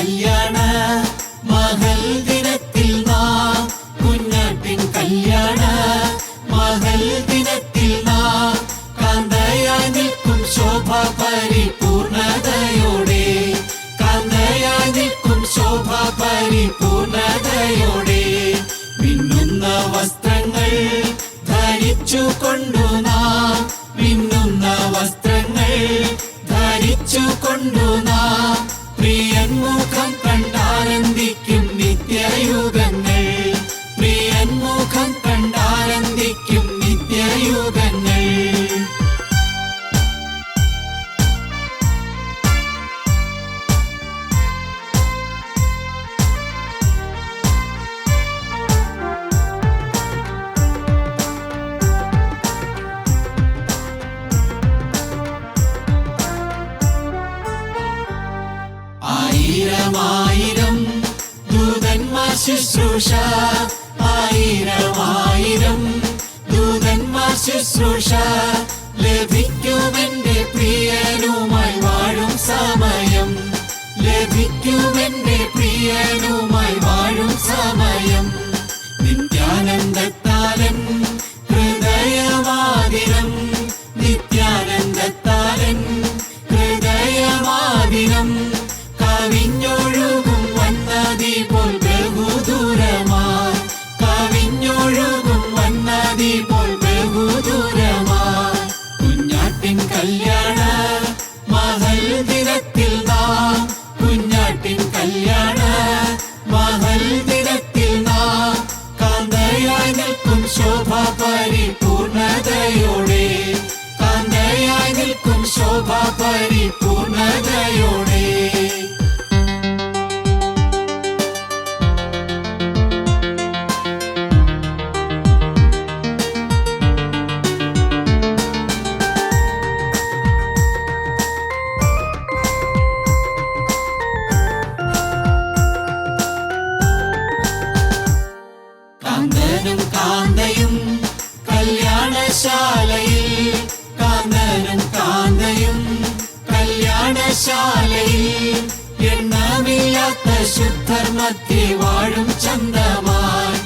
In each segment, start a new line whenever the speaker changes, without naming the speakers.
കല്യാണ മഹൽ ദിനത്തിൽ നാം കുഞ്ഞാട്ടിൻ കല്യാണ മഹൽ ദിനത്തിൽ നാം കാന്തയായി നിൽക്കും ശോഭ പരിപൂർണതയോടെ കാന്തയായി നിൽക്കും ശോഭ പരിപൂർണതയോടെ മിന്നുന്ന വസ്ത്രങ്ങൾ ധരിച്ചു കൊണ്ടു നാം മിന്നുന്ന വസ്ത്രങ്ങൾ ധരിച്ചു കൊണ്ടു നാം പ്രിയൻ മുഖം കണ്ടാനന്ദിക്കും നിത്യയുഗങ്ങൾ പ്രിയൻ മുഖം കണ്ടാനന്ദിക്കും നിത്യയുഗങ്ങൾ. ആയിരം ദൂതന്മാർ ശുശ്രൂഷ ആയിരം ദൂതന്മാർ ശുശ്രൂഷ ലഭിക്കുമെന്റെ പ്രിയനുമായി വാഴും സമയം ലഭിക്കുമെന്റെ പ്രിയനുമായി വാഴും സമയം നിത്യാനന്ദത്താലൻ ഹൃദയവാദിനം നിത്യാനന്ദത്താലൻ ഹൃദയവാദിനം കവിഞ്ഞൊഴുകും വന്നതി പോൽ ബഹുദൂരമായി കവിഞ്ഞൊഴുകും വന്നതി പോൽ ബഹുദൂരമായി കുഞ്ഞാട്ടിൻ കല്യാണ മഹൽ ദിനത്തിൽ നാം കുഞ്ഞാട്ടിൻ കല്യാണ മഹൽ ദിനത്തിൽ നാം കാന്തയായി നിൽക്കും ശോഭ പരിപൂർണതയോടെ കാന്തയായി നിൽക്കും ശോഭ പരിപൂർണതയോടെ. കാന്തനും കാന്തയും കല്യാണശാലയിൽ കാന്തനും കാന്തയും കല്യാണശാലയിൽ എണ്ണമില്ലാത്ത ശുദ്ധർ മധ്യേ വാഴും ചന്തമായി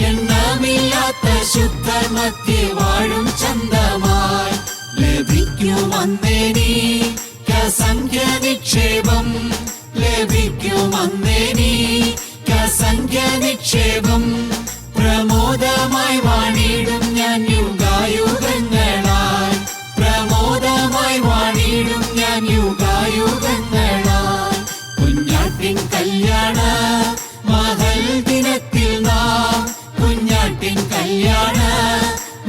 എണ്ണമില്ലാത്ത ശുദ്ധർ മധ്യേ വാഴും ചന്തമായി ലഭിക്കുമന്നേനീക്കസംഖ്യ നിക്ഷേപം ലഭിക്കുമന്നേനീക്കസംഖ്യ നിക്ഷേപം പ്രമോദമായി വാണിടും ഞാൻ യുഗായുഗങ്ങളായി പ്രമോദമായി വാണിടും ഞാൻ യുഗായുഗങ്ങളായി കുഞ്ഞാട്ടിൻ കല്യാണ മഹൽ ദിനത്തിൽ നാം കുഞ്ഞാട്ടിൻ കല്യാണ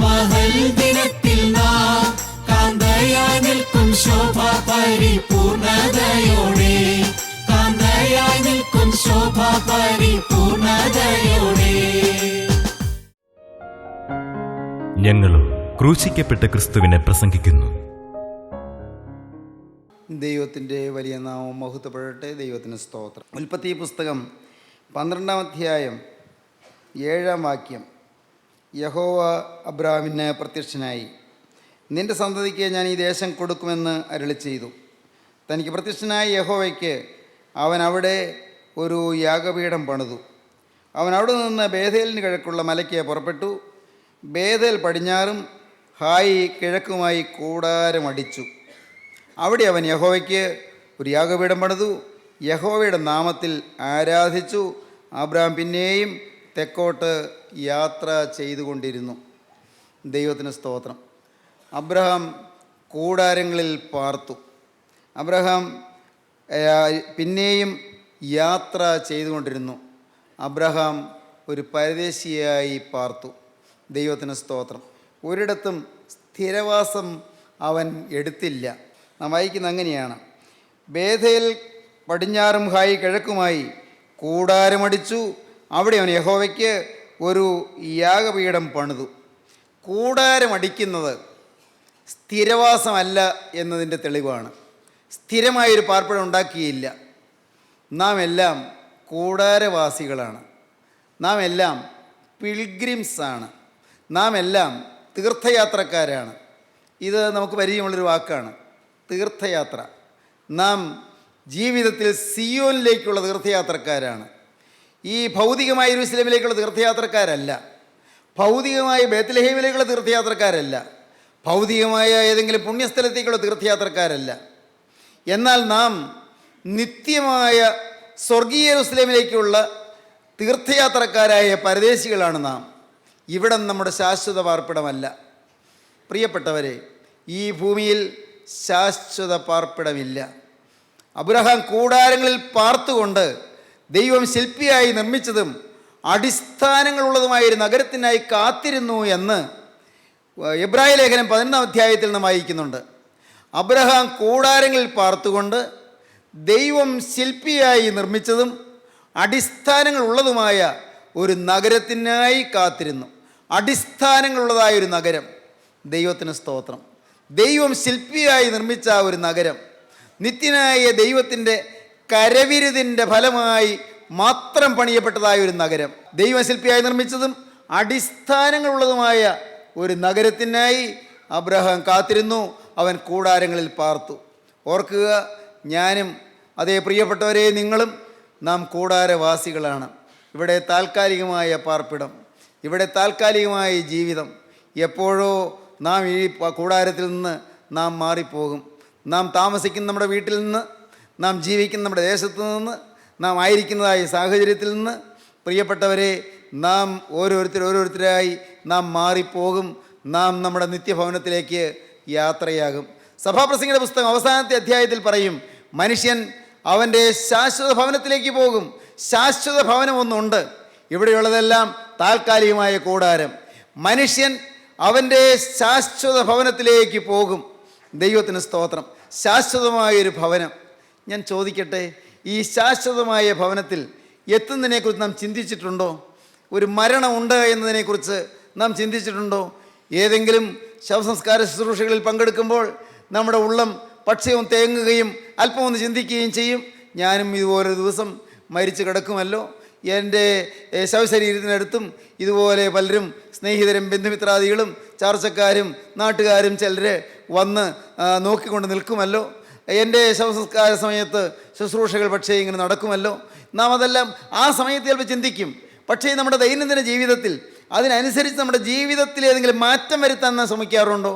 മഹൽ ദിനത്തിൽ നാം കാന്തയായി നിൽക്കും ശോഭ പരിപൂർണതയോടെ കാന്തയായി നിൽക്കും ശോഭ പരിപൂർണതയോടെ.
ഞങ്ങളും ക്രൂശിക്കപ്പെട്ട ക്രിസ്തുവിനെ പ്രസംഗിക്കുന്നു.
ദൈവത്തിൻ്റെ വലിയ നാമം മഹത്വപ്പെടട്ടെ. ദൈവത്തിന് സ്തോത്രം. ഉൽപ്പത്തി പുസ്തകം 12-ാം അധ്യായം 7-ാം വാക്യം. യഹോവ അബ്രാമിന് പ്രത്യക്ഷനായി, നിന്റെ സന്തതിക്ക് ഞാൻ ഈ ദേശം കൊടുക്കുമെന്ന് അരുളി ചെയ്തു. തനിക്ക് പ്രത്യക്ഷനായ യഹോവയ്ക്ക് അവൻ അവിടെ ഒരു യാഗപീഠം പണിതു. അവൻ അവിടെ നിന്ന് ബേഥേലിന് കിഴക്കുള്ള മലയ്ക്ക് പുറപ്പെട്ടു. ബേഥേൽ പടിഞ്ഞാറും ഹായി കിഴക്കുമായി കൂടാരമടിച്ചു. അവിടെ അവൻ യഹോവയ്ക്ക് ഒരു യാഗപീഠം പണിതു. യഹോവയുടെ നാമത്തിൽ ആരാധിച്ചു. അബ്രാം പിന്നെയും തെക്കോട്ട് യാത്ര ചെയ്തുകൊണ്ടിരുന്നു. ദൈവത്തിന് സ്തോത്രം. അബ്രഹാം കൂടാരങ്ങളിൽ പാർത്തു. അബ്രഹാം പിന്നെയും യാത്ര ചെയ്തുകൊണ്ടിരുന്നു. അബ്രഹാം ഒരു പരദേശിയായി പാർത്തു. ദൈവത്തിന് സ്തോത്രം. ഒരിടത്തും സ്ഥിരവാസം അവൻ എടുത്തില്ല. നാം വായിക്കുന്ന അങ്ങനെയാണ്: ബേഥേൽ പടിഞ്ഞാറും ഹായി കിഴക്കുമായി കൂടാരമടിച്ചു. അവിടെ അവൻ യഹോവയ്ക്ക് ഒരു യാഗപീഠം പണിതു. കൂടാരമടിക്കുന്നത് സ്ഥിരവാസമല്ല എന്നതിൻ്റെ തെളിവാണ്. സ്ഥിരമായൊരു പാർപ്പിടം ഉണ്ടാക്കിയില്ല. നാം എല്ലാം കൂടാരവാസികളാണ്. നാം എല്ലാം പിൽഗ്രിംസാണ്. നാം എല്ലാം തീർത്ഥയാത്രക്കാരാണ്. ഇത് നമുക്ക് പരിചയമുള്ളൊരു വാക്കാണ്, തീർത്ഥയാത്ര. നാം ജീവിതത്തിൽ സിയോനിലേക്കുള്ള തീർത്ഥയാത്രക്കാരാണ്. ഈ ഭൗതികമായ യെരൂശലേമിലേക്കുള്ള തീർത്ഥയാത്രക്കാരല്ല, ഭൗതികമായ ബേത്ലഹേമിലേക്കുള്ള തീർത്ഥയാത്രക്കാരല്ല, ഭൗതികമായ ഏതെങ്കിലും പുണ്യസ്ഥലത്തേക്കുള്ള തീർത്ഥയാത്രക്കാരല്ല. എന്നാൽ നാം നിത്യമായ സ്വർഗീയ യെരൂശലേമിലേക്കുള്ള തീർത്ഥയാത്രക്കാരായ പരദേശികളാണ് നാം. ഇവിടം നമ്മുടെ ശാശ്വത പാർപ്പിടമല്ല. പ്രിയപ്പെട്ടവരെ, ഈ ഭൂമിയിൽ ശാശ്വത പാർപ്പിടമില്ല. അബ്രഹാം കൂടാരങ്ങളിൽ പാർത്തുകൊണ്ട് ദൈവം ശില്പിയായി നിർമ്മിച്ചതും അടിസ്ഥാനങ്ങളുള്ളതുമായൊരു നഗരത്തിനായി കാത്തിരുന്നു എന്ന് എബ്രായ ലേഖനം 11 അധ്യായത്തിൽ നാം വായിക്കുന്നുണ്ട്. അബ്രഹാം കൂടാരങ്ങളിൽ പാർത്തുകൊണ്ട് ദൈവം ശില്പിയായി നിർമ്മിച്ചതും അടിസ്ഥാനങ്ങളുള്ളതുമായ ഒരു നഗരത്തിനായി കാത്തിരുന്നു. അടിസ്ഥാനങ്ങളുള്ളതായൊരു നഗരം. ദൈവത്തിന് സ്തോത്രം. ദൈവം ശില്പിയായി നിർമ്മിച്ച ഒരു നഗരം, നിത്യനായ ദൈവത്തിൻ്റെ കരവിരുതിൻ്റെ ഫലമായി മാത്രം പണിയപ്പെട്ടതായ ഒരു നഗരം, ദൈവശില്പിയായി നിർമ്മിച്ചതും അടിസ്ഥാനങ്ങളുള്ളതുമായ ഒരു നഗരത്തിനായി അബ്രഹാം കാത്തിരുന്നു. അവൻ കൂടാരങ്ങളിൽ പാർത്തു. ഓർക്കുക, ഞാനും അതേ പ്രിയപ്പെട്ടവരെ നിങ്ങളും നാം കൂടാരവാസികളാണ്. ഇവിടെ താൽക്കാലികമായ പാർപ്പിടം, ഇവിടെ താൽക്കാലികമായ ജീവിതം. എപ്പോഴോ നാം ഈ കൂടാരത്തിൽ നിന്ന് നാം മാറിപ്പോകും. നാം താമസിക്കുന്ന നമ്മുടെ വീട്ടിൽ നിന്ന്, നാം ജീവിക്കുന്ന നമ്മുടെ ദേശത്തു നിന്ന്, നാം ആയിരിക്കുന്നതായ സാഹചര്യത്തിൽ നിന്ന് പ്രിയപ്പെട്ടവരെ നാം ഓരോരുത്തരായി നാം മാറിപ്പോകും. നാം നമ്മുടെ നിത്യഭവനത്തിലേക്ക് യാത്രയാകും. സഭാപ്രസംഗിയുടെ പുസ്തകം അവസാനത്തെ അധ്യായത്തിൽ പറയും, മനുഷ്യൻ അവൻ്റെ ശാശ്വത ഭവനത്തിലേക്ക് പോകും. ശാശ്വത ഭവനം ഒന്നുണ്ട്. ഇവിടെയുള്ളതെല്ലാം താൽക്കാലികമായ കൂടാരം. മനുഷ്യൻ അവൻ്റെ ശാശ്വത ഭവനത്തിലേക്ക് പോകും. ദൈവത്തിന് സ്തോത്രം. ശാശ്വതമായൊരു ഭവനം. ഞാൻ ചോദിക്കട്ടെ, ഈ ശാശ്വതമായ ഭവനത്തിൽ എത്തുന്നതിനെക്കുറിച്ച് നാം ചിന്തിച്ചിട്ടുണ്ടോ? ഒരു മരണമുണ്ട് എന്നതിനെക്കുറിച്ച് നാം ചിന്തിച്ചിട്ടുണ്ടോ? ഏതെങ്കിലും ശവസംസ്കാര ശുശ്രൂഷകളിൽ പങ്കെടുക്കുമ്പോൾ നമ്മുടെ ഉള്ളം പക്ഷവും തേങ്ങുകയും അല്പം ഒന്ന് ചിന്തിക്കുകയും ചെയ്യും. ഞാനും ഇതുപോലൊരു ദിവസം മരിച്ചു കിടക്കുമല്ലോ, എൻ്റെ ശവശരീരത്തിനടുത്തും ഇതുപോലെ പലരും സ്നേഹിതരും ബന്ധുമിത്രാദികളും ചാർച്ചക്കാരും നാട്ടുകാരും ചിലർ വന്ന് നോക്കിക്കൊണ്ട് നിൽക്കുമല്ലോ. എൻ്റെ ശവസംസ്കാര സമയത്ത് ശുശ്രൂഷകൾ പക്ഷേ ഇങ്ങനെ നടക്കുമല്ലോ. നാം അതെല്ലാം ആ സമയത്ത് ചിലപ്പോൾ ചിന്തിക്കും. പക്ഷേ നമ്മുടെ ദൈനംദിന ജീവിതത്തിൽ അതിനനുസരിച്ച് നമ്മുടെ ജീവിതത്തിൽ ഏതെങ്കിലും മാറ്റം വരുത്താൻ നാം ശ്രമിക്കാറുണ്ടോ?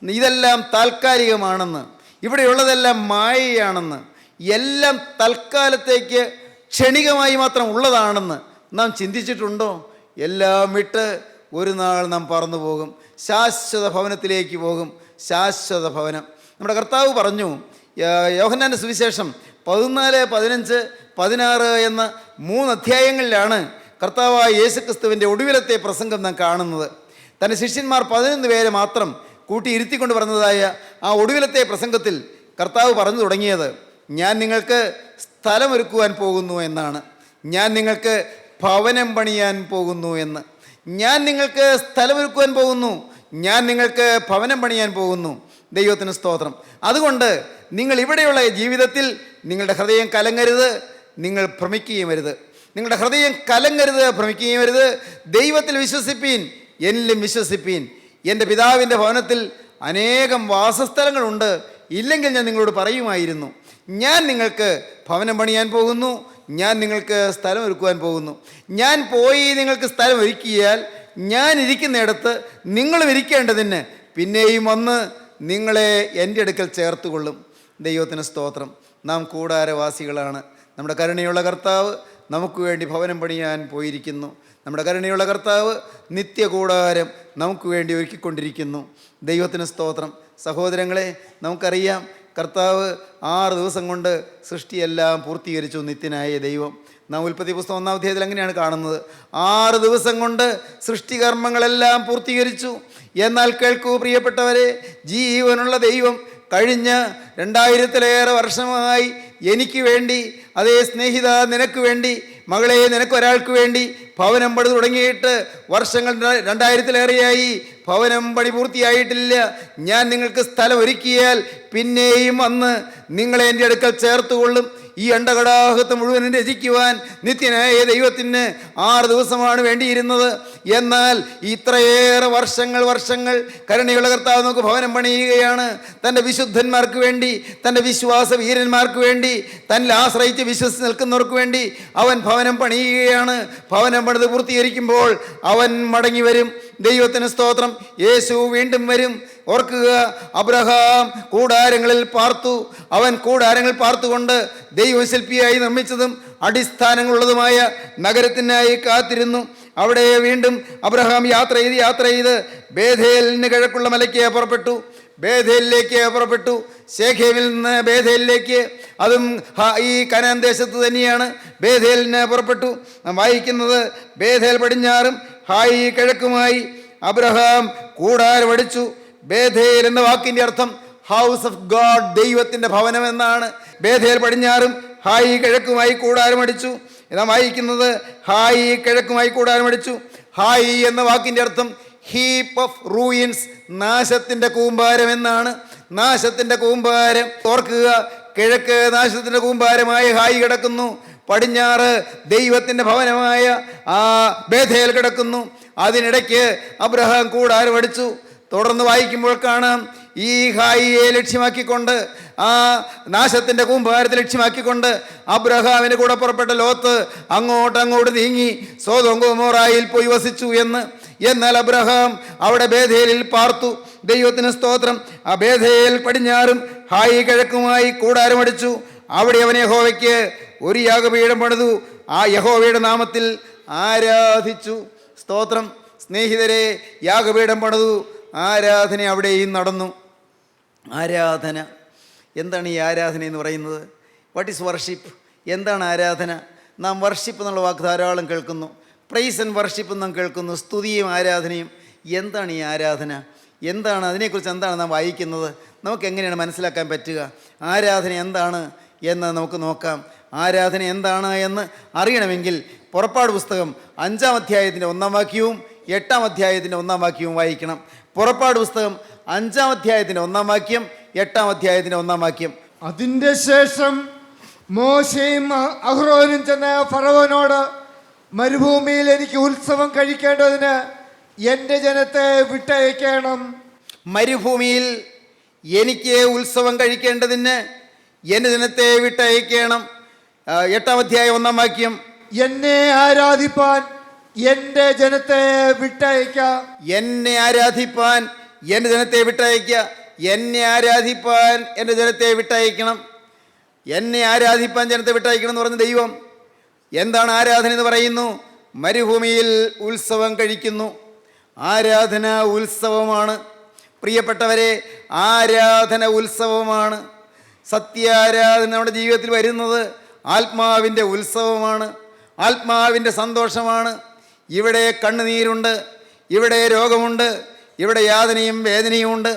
ഇതെല്ലാം താൽക്കാലികമാണെന്ന്, ഇവിടെയുള്ളതെല്ലാം മായയാണെന്ന്, എല്ലാം തൽക്കാലത്തേക്ക് ക്ഷണികമായി മാത്രം ഉള്ളതാണെന്ന് നാം ചിന്തിച്ചിട്ടുണ്ടോ? എല്ലാം വിട്ട് ഒരു നാൾ നാം പറന്നു പോകും, ശാശ്വത ഭവനത്തിലേക്ക് പോകും. ശാശ്വത ഭവനം. നമ്മുടെ കർത്താവ് പറഞ്ഞു, യോഹന്നാൻ്റെ സുവിശേഷം 14, 15, 16 എന്ന 3 അധ്യായങ്ങളിലാണ് കർത്താവായ യേശുക്രിസ്തുവിൻ്റെ ഒടുവിലത്തെ പ്രസംഗം നാം കാണുന്നത്. തൻ്റെ ശിഷ്യന്മാർ 11 പേരെ മാത്രം കൂട്ടി ഇരുത്തിക്കൊണ്ട് പറഞ്ഞതായ ആ ഒടുവിലത്തെ പ്രസംഗത്തിൽ കർത്താവ് പറഞ്ഞു തുടങ്ങിയത്, ഞാൻ നിങ്ങൾക്ക് സ്ഥലമൊരുക്കുവാൻ പോകുന്നു എന്നാണ്. ഞാൻ നിങ്ങൾക്ക് ഭവനം പണിയാൻ പോകുന്നു എന്ന്. ഞാൻ നിങ്ങൾക്ക് സ്ഥലമൊരുക്കുവാൻ പോകുന്നു, ഞാൻ നിങ്ങൾക്ക് ഭവനം പണിയാൻ പോകുന്നു. ദൈവത്തിന് സ്തോത്രം. അതുകൊണ്ട് നിങ്ങൾ ഇവിടെയുള്ള ജീവിതത്തിൽ നിങ്ങളുടെ ഹൃദയം കലങ്ങരുത്, നിങ്ങൾ ഭ്രമിക്കുകയും വരുത്. നിങ്ങളുടെ ഹൃദയം കലങ്ങരുത്, ഭ്രമിക്കുകയും വരുത്. ദൈവത്തിൽ വിശ്വസിപ്പീൻ, എന്നിലും വിശ്വസിപ്പീൻ. എൻ്റെ പിതാവിൻ്റെ ഭവനത്തിൽ അനേകം വാസസ്ഥലങ്ങളുണ്ട്, ഇല്ലെങ്കിൽ ഞാൻ നിങ്ങളോട് പറയുമായിരുന്നു. ഞാൻ നിങ്ങൾക്ക് ഭവനം പണിയാൻ പോകുന്നു, ഞാൻ നിങ്ങൾക്ക് സ്ഥലം ഒരുക്കുവാൻ പോകുന്നു. ഞാൻ പോയി നിങ്ങൾക്ക് സ്ഥലം ഒരുക്കിയാൽ ഞാൻ ഇരിക്കുന്നിടത്ത് നിങ്ങളും ഇരിക്കേണ്ടതിന് പിന്നെയും വന്ന് നിങ്ങളെ എൻ്റെ അടുക്കൽ ചേർത്തുകൊള്ളും. ദൈവത്തിന് സ്തോത്രം. നാം കൂടാരവാസികളാണ്. നമ്മുടെ കരുണയുള്ള കർത്താവ് നമുക്ക് വേണ്ടി ഭവനം പണിയാൻ പോയിരിക്കുന്നു. നമ്മുടെ കരുണയുള്ള കർത്താവ് നിത്യകൂടാരം നമുക്ക് വേണ്ടി ഒരുക്കിക്കൊണ്ടിരിക്കുന്നു. ദൈവത്തിന് സ്തോത്രം. സഹോദരങ്ങളെ, നമുക്കറിയാം കർത്താവ് 6 ദിവസം കൊണ്ട് സൃഷ്ടിയെല്ലാം പൂർത്തീകരിച്ചു. നിത്യനായ ദൈവം. നാം ഉൽപ്പത്തി പുസ്തകം 1-ാം അധ്യായത്തിൽ അങ്ങനെയാണ് കാണുന്നത്. 6 ദിവസം കൊണ്ട് സൃഷ്ടികർമ്മങ്ങളെല്ലാം പൂർത്തീകരിച്ചു. എന്നാൽ കേൾക്കൂ പ്രിയപ്പെട്ടവരെ, ജീവനുള്ള ദൈവം കഴിഞ്ഞ 2000-ലേറെ വർഷമായി എനിക്ക് വേണ്ടി, അതേ സ്നേഹിത നിനക്ക് വേണ്ടി, മകളെ നിനക്കൊരാൾക്ക് വേണ്ടി ഭവനം പണി തുടങ്ങിയിട്ട് വർഷങ്ങൾ 2000-ലേറെയായി. ഭവനം പണി പൂർത്തിയായിട്ടില്ല. ഞാൻ നിങ്ങൾക്ക് സ്ഥലം ഒരുക്കിയാൽ പിന്നെയും വന്ന് നിങ്ങളെ എൻ്റെ അടുക്കൽ ചേർത്തുകൊള്ളും. ഈ അണ്ടകടാഹത്തെ മുഴുവനും രചിക്കുവാൻ നിത്യനായ ദൈവത്തിന് 6 ദിവസമാണ് വേണ്ടിയിരുന്നത്. എന്നാൽ ഇത്രയേറെ വർഷങ്ങൾ കരുണയുള്ള കർത്താവ് നമുക്ക് ഭവനം പണിയുകയാണ്. തൻ്റെ വിശുദ്ധന്മാർക്ക് വേണ്ടി, തൻ്റെ വിശ്വാസ വീരന്മാർക്ക് വേണ്ടി, തന്നിൽ ആശ്രയിച്ച് വിശ്വസിച്ച് നിൽക്കുന്നവർക്ക് വേണ്ടി അവൻ ഭവനം പണിയുകയാണ്. ഭവനം പണിത് പൂർത്തീകരിക്കുമ്പോൾ അവൻ മടങ്ങി വരും. ദൈവത്തിന് സ്തോത്രം. യേശു വീണ്ടും വരും. ഓർക്കുക, അബ്രഹാം കൂടാരങ്ങളിൽ പാർത്തു. അവൻ കൂടാരങ്ങളിൽ പാർത്തുകൊണ്ട് ദൈവശില്പിയായി നിർമ്മിച്ചതും അടിസ്ഥാനങ്ങളുള്ളതുമായ നഗരത്തിനായി കാത്തിരുന്നു. അവിടെ വീണ്ടും അബ്രഹാം യാത്ര ചെയ്ത് ബേഥേലിന് കിഴക്കുള്ള മലയ്ക്ക് പുറപ്പെട്ടു. ബേഥേലിലേക്ക് പുറപ്പെട്ടു. ശേഖേമിൽ നിന്ന് ബേഥേലിലേക്ക്, അതും ഈ കനാൻ ദേശത്ത് തന്നെയാണ്. ബേഥേലിന് പുറപ്പെട്ടു. നാം വായിക്കുന്നത്, ബേഥേൽ പടിഞ്ഞാറും ഹായി കിഴക്കുമായി അബ്രഹാം കൂടാരമടിച്ചു. ബേഥേൽ എന്ന വാക്കിൻ്റെ അർത്ഥം ഹൗസ് ഓഫ് ഗോഡ്, ദൈവത്തിൻ്റെ ഭവനം എന്നാണ്. ബേഥേൽ പടിഞ്ഞാറും ഹായി കിഴക്കുമായി കൂടാരമടിച്ചു. നാം വായിക്കുന്നത്, ഹായി കിഴക്കുമായി കൂടാരമടിച്ചു. ഹായി എന്ന വാക്കിൻ്റെ അർത്ഥം ഹീപ്പ് ഓഫ് റൂയിൻസ്, നാശത്തിൻ്റെ കൂമ്പാരം എന്നാണ്. നാശത്തിൻ്റെ കൂമ്പാരം. ഓർക്കുക, കിഴക്ക് നാശത്തിൻ്റെ കൂമ്പാരമായ ഹായി കിടക്കുന്നു, പടിഞ്ഞാറ് ദൈവത്തിൻ്റെ ഭവനമായ ആ ബേഥേൽ കിടക്കുന്നു. അതിനിടയ്ക്ക് അബ്രഹാം കൂടാരമടിച്ചു. തുടർന്ന് വായിക്കുമ്പോൾ കാണാം, ഈ ഹായിയെ ലക്ഷ്യമാക്കിക്കൊണ്ട്, ആ നാശത്തിൻ്റെ കൂമ്പാരത്തെ ലക്ഷ്യമാക്കിക്കൊണ്ട് അബ്രഹാമിന് കൂടെ പുറപ്പെട്ട ലോത്ത് അങ്ങോട്ട് നീങ്ങി സോദോം ഗൊമോറായിൽ പോയി വസിച്ചു എന്ന്. എന്നാൽ അബ്രഹാം അവിടെ ബേഥേലിൽ പാർത്തു. ദൈവത്തിന് സ്തോത്രം. ആ ബേഥേൽ പടിഞ്ഞാറും ഹായി കിഴക്കുമായി കൂടാരമടിച്ചു. അവിടെ അവൻ യഹോവയ്ക്ക് ഒരു യാഗപീഠം പണിതു. ആ യഹോവയുടെ നാമത്തിൽ ആരാധിച്ചു. സ്തോത്രം. സ്നേഹിതരെ, യാഗപീഠം പണിതു. ആരാധന അവിടെയും നടന്നു. ആരാധന എന്താണ്? ഈ ആരാധന എന്ന് പറയുന്നത് വാട്ട് ഈസ് വർഷിപ്പ്? എന്താണ് ആരാധന? നാം വർഷിപ്പ് എന്നുള്ള വാക്ക് ധാരാളം കേൾക്കുന്നു. പ്രൈസ് ആൻഡ് വർഷിപ്പ് നാം കേൾക്കുന്നു. സ്തുതിയും ആരാധനയും. എന്താണ് ഈ ആരാധന? എന്താണ് അതിനെക്കുറിച്ച്? എന്താണ് നാം വായിക്കുന്നത്? നമുക്ക് എങ്ങനെയാണ് മനസ്സിലാക്കാൻ പറ്റുക? ആരാധന എന്താണ് എന്ന് നമുക്ക് നോക്കാം. ആരാധന എന്താണ് എന്ന് അറിയണമെങ്കിൽ പുറപ്പാട് പുസ്തകം 5-ാം അധ്യായത്തിൻ്റെ 1-ാം വാക്യവും 8-ാം അധ്യായത്തിൻ്റെ 1-ാം വാക്യവും വായിക്കണം. പുറപ്പാട് പുസ്തകം 5-ാം അധ്യായത്തിൻ്റെ 1-ാം വാക്യം, 8-ാം അധ്യായത്തിൻ്റെ 1-ാം വാക്യം.
അതിൻ്റെ ശേഷം മോശയും അഹ്റോനും ചെന്ന ഫറവോനോട്, മരുഭൂമിയിൽ എനിക്ക് ഉത്സവം കഴിക്കേണ്ടതിന് എൻ്റെ ജനത്തെ വിട്ടയക്കണം.
മരുഭൂമിയിൽ എനിക്ക് ഉത്സവം കഴിക്കേണ്ടതിന് എൻ്റെ ജനത്തെ വിട്ടയക്കണം. 8-ാം അധ്യായം 1-ാം വാക്യം.
എന്നെ ആരാധിപ്പാൻ എൻ്റെ ജനത്തെ വിട്ടയക്കാം.
എന്നെ ആരാധിപ്പാൻ എൻ്റെ ജനത്തെ വിട്ടയക്കുക. എന്നെ ആരാധിപ്പാൻ എൻ്റെ ജനത്തെ വിട്ടയക്കണം. എന്നെ ആരാധിപ്പാൻ ജനത്തെ വിട്ടയക്കണം എന്ന് പറഞ്ഞ ദൈവം എന്താണ് ആരാധന എന്ന് പറയുന്നു? മരുഭൂമിയിൽ ഉത്സവം കഴിക്കുന്നു. ആരാധന ഉത്സവമാണ്. പ്രിയപ്പെട്ടവരെ, ആരാധന ഉത്സവമാണ്. സത്യാരാധന നമ്മുടെ ജീവിതത്തിൽ വരുന്നത് ആത്മാവിൻ്റെ ഉത്സവമാണ്, ആത്മാവിൻ്റെ സന്തോഷമാണ്. ഇവിടെ കണ്ണുനീരുണ്ട്, ഇവിടെ രോഗമുണ്ട്, ഇവിടെ യാതനയും വേദനയുമുണ്ട്.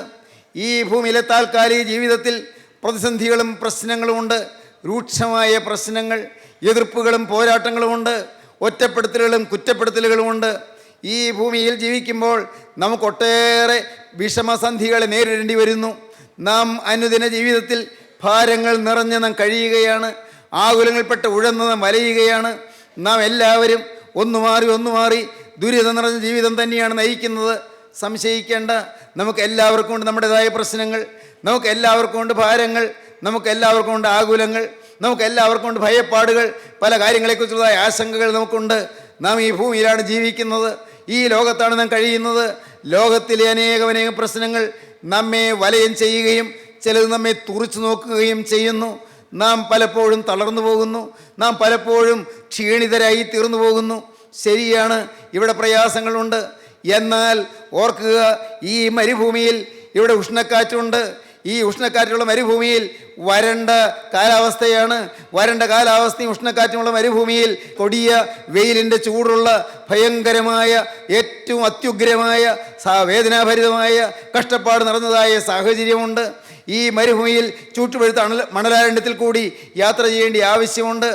ഈ ഭൂമിയിലെ താൽക്കാലിക ജീവിതത്തിൽ പ്രതിസന്ധികളും പ്രശ്നങ്ങളുമുണ്ട്. രൂക്ഷമായ പ്രശ്നങ്ങൾ, എതിർപ്പുകളും പോരാട്ടങ്ങളുമുണ്ട്. ഒറ്റപ്പെടുത്തലുകളും കുറ്റപ്പെടുത്തലുകളുമുണ്ട്. ഈ ഭൂമിയിൽ ജീവിക്കുമ്പോൾ നമുക്കൊട്ടേറെ വിഷമസന്ധികളെ നേരിടേണ്ടി വരുന്നു. നാം അനുദിന ജീവിതത്തിൽ ഭാരങ്ങൾ നിറഞ്ഞ് നാം കഴിയുകയാണ്. ആകുലങ്ങൾപ്പെട്ട് ഉഴന്ന് നാം വലയുകയാണ്. നാം എല്ലാവരും ഒന്നു മാറി ദുരിതം നിറഞ്ഞ ജീവിതം തന്നെയാണ് നയിക്കുന്നത്. സംശയിക്കേണ്ട. നമുക്ക് എല്ലാവർക്കും ഉണ്ട് നമ്മുടേതായ പ്രശ്നങ്ങൾ, നമുക്ക് എല്ലാവർക്കും ഉണ്ട് ഭാരങ്ങൾ, നമുക്ക് എല്ലാവർക്കും ഉണ്ട് ആകുലങ്ങൾ, നമുക്ക് എല്ലാവർക്കും ഉണ്ട് ഭയപ്പാടുകൾ, പല കാര്യങ്ങളെക്കുറിച്ചുള്ളതായ ആശങ്കകൾ നമുക്കുണ്ട്. നാം ഈ ഭൂമിയിലാണ് ജീവിക്കുന്നത്, ഈ ലോകത്താണ് നാം കഴിയുന്നത്. ലോകത്തിലെ അനേകം പ്രശ്നങ്ങൾ നമ്മെ വലയം ചെയ്യുകയും ചിലത് നമ്മെ തുറിച്ചു നോക്കുകയും ചെയ്യുന്നു. നാം പലപ്പോഴും തളർന്നു പോകുന്നു, നാം പലപ്പോഴും ക്ഷീണിതരായി തീർന്നു പോകുന്നു. ശരിയാണ്, ഇവിടെ പ്രയാസങ്ങളുണ്ട്. എന്നാൽ ഓർക്കുക, ഈ മരുഭൂമിയിൽ ഇവിടെ ഉഷ്ണക്കാറ്റുണ്ട്. ഈ ഉഷ്ണക്കാറ്റുള്ള മരുഭൂമിയിൽ വരണ്ട കാലാവസ്ഥയാണ്. വരണ്ട കാലാവസ്ഥയും ഉഷ്ണക്കാറ്റുമുള്ള മരുഭൂമിയിൽ കൊടിയ വെയിലിൻ്റെ ചൂടുള്ള ഭയങ്കരമായ ഏറ്റവും അത്യുഗ്രമായ വേദനാഭരിതമായ കഷ്ടപ്പാട് നിറഞ്ഞതായ സാഹചര്യമുണ്ട്. ഈ മരുഭൂമിയിൽ ചൂട്ടുപഴുത്ത മണലാരണ്യത്തിൽ കൂടി യാത്ര ചെയ്യേണ്ട ആവശ്യമുണ്ട്.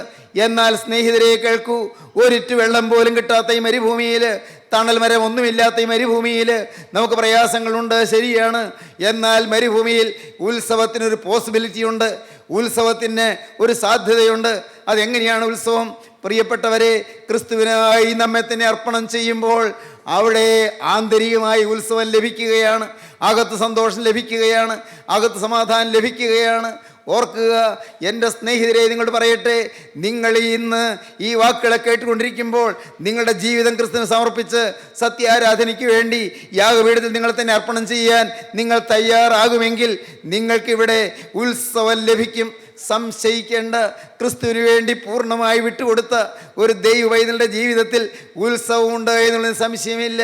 എന്നാൽ സ്നേഹിതരെ കേൾക്കൂ, ഒരിറ്റു വെള്ളം പോലും കിട്ടാത്ത ഈ മരുഭൂമിയിൽ, തണൽ മരം ഒന്നുമില്ലാത്ത ഈ മരുഭൂമിയിൽ നമുക്ക് പ്രയാസങ്ങളുണ്ട്. ശരിയാണ്. എന്നാൽ മരുഭൂമിയിൽ ഉത്സവത്തിനൊരു പോസിബിലിറ്റി ഉണ്ട്. ഉത്സവത്തിന് ഒരു സാധ്യതയുണ്ട്. അതെങ്ങനെയാണ് ഉത്സവം? പ്രിയപ്പെട്ടവരെ, ക്രിസ്തുവിനായി നമ്മെ തന്നെ അർപ്പണം ചെയ്യുമ്പോൾ അവിടെ ആന്തരികമായി ഉത്സവം ലഭിക്കുകയാണ്, അകത്ത് സന്തോഷം ലഭിക്കുകയാണ്, അകത്ത് സമാധാനം ലഭിക്കുകയാണ്. ഓർക്കുക, എൻ്റെ സ്നേഹിതരെ, നിങ്ങളോട് പറയട്ടെ, നിങ്ങൾ ഇന്ന് ഈ വാക്കുകളെ കേട്ടുകൊണ്ടിരിക്കുമ്പോൾ നിങ്ങളുടെ ജീവിതം ക്രിസ്തുവിന് സമർപ്പിച്ച് സത്യാരാധനയ്ക്ക് വേണ്ടി യാഗപീഠത്തിൽ നിങ്ങളെ തന്നെ അർപ്പണം ചെയ്യാൻ നിങ്ങൾ തയ്യാറാകുമെങ്കിൽ നിങ്ങൾക്കിവിടെ ഉത്സവം ലഭിക്കും. സംശയിക്കേണ്ട. ക്രിസ്തുവിന് വേണ്ടി പൂർണ്ണമായി വിട്ടുകൊടുത്ത ഒരു ദൈവവൈതലുടെ ജീവിതത്തിൽ ഉത്സവമുണ്ട് എന്നുള്ളതിന് സംശയമില്ല.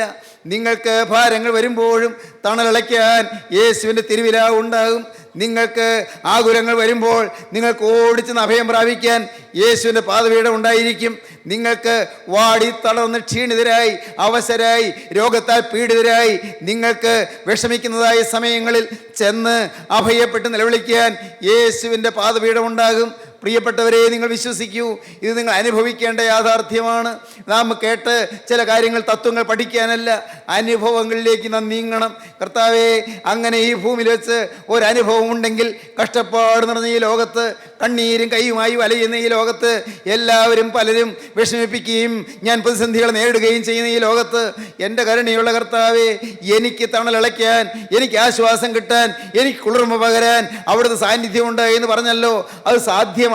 നിങ്ങൾക്ക് ഭാരങ്ങൾ വരുമ്പോഴും തണലടയ്ക്കാൻ യേശുവിൻ്റെ തിരുവിലാവ് ഉണ്ടാകും. നിങ്ങൾക്ക് ആകുലങ്ങൾ വരുമ്പോൾ നിങ്ങൾക്ക് ഓടിച്ചെന്ന് അഭയം പ്രാപിക്കാൻ യേശുവിൻ്റെ പാദപീഠം ഉണ്ടായിരിക്കും. നിങ്ങൾക്ക് വാടി തളർന്ന് ക്ഷീണിതരായി, അവശരായി, രോഗത്താൽ പീഡിതരായി, നിങ്ങൾക്ക് വിഷമിക്കുന്നതായ സമയങ്ങളിൽ ചെന്ന് അഭയപ്പെട്ട് നിലവിളിക്കാൻ യേശുവിൻ്റെ പാദപീഠം ഉണ്ടാകും. പ്രിയപ്പെട്ടവരെ, നിങ്ങൾ വിശ്വസിക്കൂ, ഇത് നിങ്ങൾ അനുഭവിക്കേണ്ട യാഥാർത്ഥ്യമാണ്. നാം കേട്ട് ചില കാര്യങ്ങൾ, തത്വങ്ങൾ പഠിക്കാനല്ല, അനുഭവങ്ങളിലേക്ക് നാം നീങ്ങണം. കർത്താവേ, അങ്ങനെ ഈ ഭൂമിയിൽ വെച്ച് ഒരനുഭവം ഉണ്ടെങ്കിൽ, കഷ്ടപ്പാട് നിറഞ്ഞ ഈ ലോകത്ത്, കണ്ണീരും കൈയുമായി വലയുന്ന ഈ ലോകത്ത്, എല്ലാവരും പലരും വിഷമിപ്പിക്കുകയും ഞാൻ പ്രതിസന്ധികൾ നേരിടുകയും ചെയ്യുന്ന ഈ ലോകത്ത്, എൻ്റെ കരുണയുള്ള കർത്താവേ, എനിക്ക് തണലടയ്ക്കാൻ, എനിക്ക് ആശ്വാസം കിട്ടാൻ, എനിക്ക് കുളിർമ പകരാൻ അവിടുത്തെ സാന്നിധ്യമുണ്ട് എന്ന് പറഞ്ഞല്ലോ. അത് സാധ്യമാണ്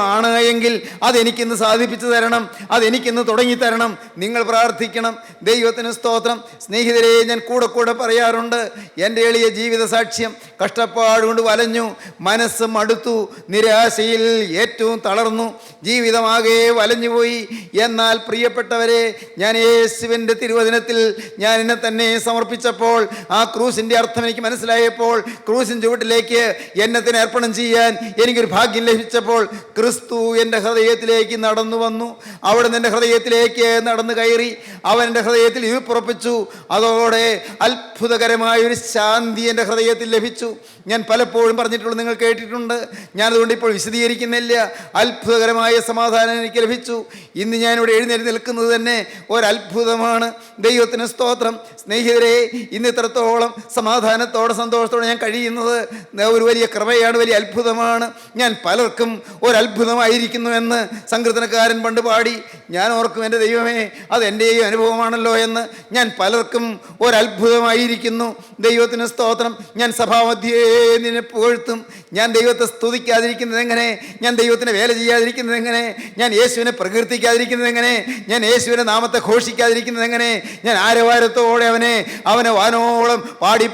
എങ്കിൽ അതെനിക്കിന്ന് സാധിപ്പിച്ചു തരണം, അതെനിക്കിന്ന് തുടങ്ങി തരണം. നിങ്ങൾ പ്രാർത്ഥിക്കണം. ദൈവത്തിന് സ്തോത്രം. സ്നേഹിതരെ, ഞാൻ കൂടെ പറയാറുണ്ട്, എൻ്റെ എളിയ ജീവിത സാക്ഷ്യം. കഷ്ടപ്പാടുകൊണ്ട് വലഞ്ഞു, മനസ്സ് മടുത്തു, നിരാശയിൽ ഏറ്റവും തളർന്നു, ജീവിതമാകെ വലഞ്ഞുപോയി. എന്നാൽ പ്രിയപ്പെട്ടവരെ, ഞാൻ യേശുവിൻ്റെ തിരുവചനത്തിൽ ഞാൻ എന്നെ തന്നെ സമർപ്പിച്ചപ്പോൾ, ആ ക്രൂസിൻ്റെ അർത്ഥം എനിക്ക് മനസ്സിലായപ്പോൾ, ക്രൂസിൻ ചുവട്ടിലേക്ക് എന്നെ തന്നെ അർപ്പണം ചെയ്യാൻ എനിക്കൊരു ഭാഗ്യം ലഭിച്ചപ്പോൾ, ക്രിസ്തു എൻ്റെ ഹൃദയത്തിലേക്ക് നടന്നു വന്നു. അവിടെ നിന്ന് എൻ്റെ ഹൃദയത്തിലേക്ക് നടന്നു കയറി. അവൻ എൻ്റെ ഹൃദയത്തിൽ ഉറപ്പിച്ചു. അതോടെ അത്ഭുതകരമായൊരു ശാന്തി എൻ്റെ ഹൃദയത്തിൽ ലഭിച്ചു. ഞാൻ പലപ്പോഴും പറഞ്ഞിട്ടുള്ളത് നിങ്ങൾ കേട്ടിട്ടുണ്ട്. ഞാനതുകൊണ്ട് ഇപ്പോൾ വിശദീകരിക്കുന്നില്ല. അത്ഭുതകരമായ സമാധാനം എനിക്ക് ലഭിച്ചു. ഇന്ന് ഞാനിവിടെ എഴുന്നേറ്റ് നിൽക്കുന്നത് തന്നെ ഒരത്ഭുതമാണ്. ദൈവത്തിന് സ്തോത്രം. സ്നേഹിതരെ, ഇന്ന് ഇത്രത്തോളം സമാധാനത്തോടെ സന്തോഷത്തോടെ ഞാൻ കഴിയുന്നത് ഒരു വലിയ കൃപയാണ്, വലിയ അത്ഭുതമാണ്. ഞാൻ പലർക്കും ഒരത്ഭുതമായിരിക്കുന്നു എന്ന് സങ്കീർത്തനക്കാരൻ പണ്ട് പാടി. ഞാൻ ഓർക്കും, എൻ്റെ ദൈവമേ, അത് എൻ്റെയും അനുഭവമാണല്ലോ എന്ന്. ഞാൻ പലർക്കും ഒരത്ഭുതമായിരിക്കുന്നു. ദൈവത്തിന് സ്തോത്രം. ഞാൻ സഭാമധ്യേ നിന്നെ പുകഴ്ത്തും. ഞാൻ ദൈവത്തെ സ്തുതിക്കാതിരിക്കുന്നത് എങ്ങനെ? ഞാൻ ദൈവത്തിന് വേല ചെയ്യാതിരിക്കുന്നത് എങ്ങനെ? ഞാൻ യേശുവിനെ പ്രകീർത്തിക്കാതിരിക്കുന്നത് എങ്ങനെ? ഞാൻ യേശുവിൻ്റെ നാമത്തെ ഘോഷിക്കാതിരിക്കുന്നത് എങ്ങനെ? ഞാൻ ആരവാരത്തോടെ അവനെ വാനോളം പാടി